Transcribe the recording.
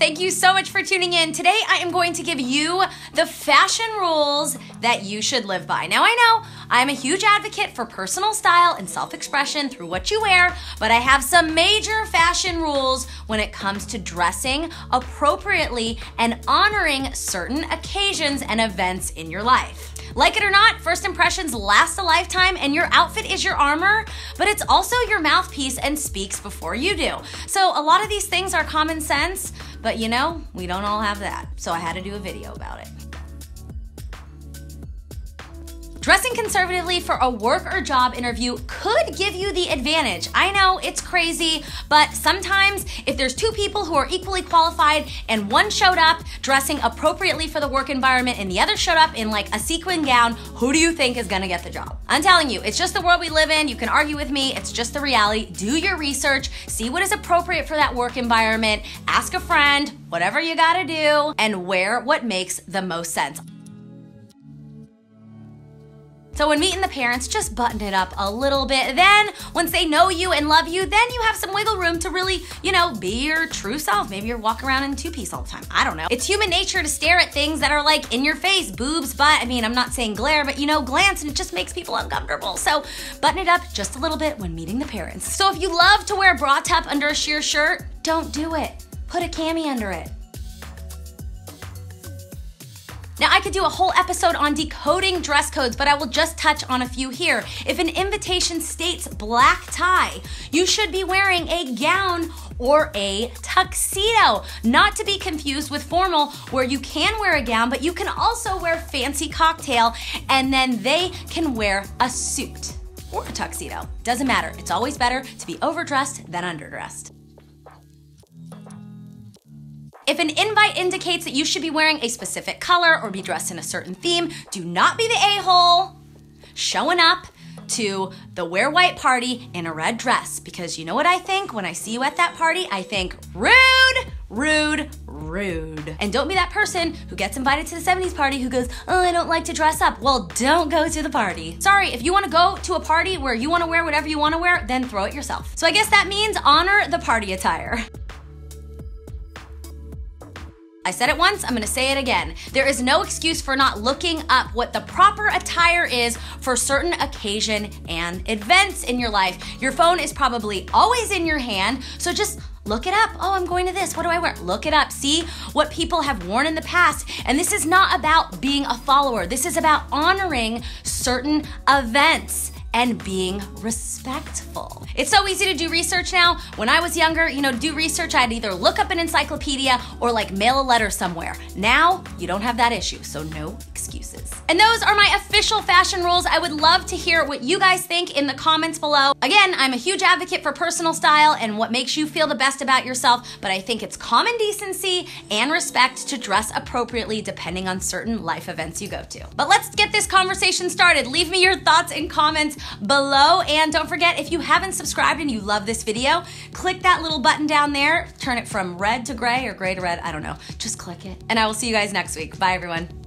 Thank you so much for tuning in. Today I am going to give you the fashion rules that you should live by. Now I know I'm a huge advocate for personal style and self-expression through what you wear, but I have some major fashion rules when it comes to dressing appropriately and honoring certain occasions and events in your life. Like it or not, first impressions last a lifetime, and your outfit is your armor, but it's also your mouthpiece and speaks before you do. So a lot of these things are common sense, but you know, we don't all have that. So I had to do a video about it. Dressing conservatively for a work or job interview could give you the advantage. I know it's crazy, but sometimes if there's two people who are equally qualified and one showed up dressing appropriately for the work environment and the other showed up in like a sequin gown, who do you think is gonna get the job? I'm telling you, it's just the world we live in. You can argue with me, it's just the reality. Do your research, see what is appropriate for that work environment, ask a friend, whatever you gotta do, and wear what makes the most sense. So when meeting the parents, just button it up a little bit. Then, once they know you and love you, then you have some wiggle room to really, you know, be your true self. Maybe you're walking around in two-piece all the time. I don't know. It's human nature to stare at things that are like in your face, boobs, butt. I mean, I'm not saying glare, but you know, glance, and it just makes people uncomfortable. So button it up just a little bit when meeting the parents. So if you love to wear a bra top under a sheer shirt, don't do it. Put a cami under it. Now, I could do a whole episode on decoding dress codes, but I will just touch on a few here. If an invitation states black tie, you should be wearing a gown or a tuxedo. Not to be confused with formal, where you can wear a gown, but you can also wear fancy cocktail, and then they can wear a suit or a tuxedo. Doesn't matter. It's always better to be overdressed than underdressed. If an invite indicates that you should be wearing a specific color or be dressed in a certain theme, do not be the a-hole showing up to the wear white party in a red dress, because you know what I think when I see you at that party? I think rude, rude, rude. And don't be that person who gets invited to the 70s party who goes, oh, I don't like to dress up. Well, don't go to the party. Sorry, if you wanna go to a party where you wanna wear whatever you wanna wear, then throw it yourself. So I guess that means honor the party attire. I said it once, I'm gonna say it again. There is no excuse for not looking up what the proper attire is for certain occasion and events in your life. Your phone is probably always in your hand, so just look it up. Oh, I'm going to this, what do I wear? Look it up, see what people have worn in the past. And this is not about being a follower. This is about honoring certain events and being respectful. It's so easy to do research now. When I was younger, you know, to do research, I'd either look up an encyclopedia or like mail a letter somewhere. Now, you don't have that issue, so no excuses. And those are my official fashion rules. I would love to hear what you guys think in the comments below. Again, I'm a huge advocate for personal style and what makes you feel the best about yourself, but I think it's common decency and respect to dress appropriately depending on certain life events you go to. But let's get this conversation started. Leave me your thoughts and comments below, and don't forget, if you haven't subscribed and you love this video, click that little button down there, turn it from red to gray or gray to red, I don't know, just click it, and I will see you guys next week. Bye everyone.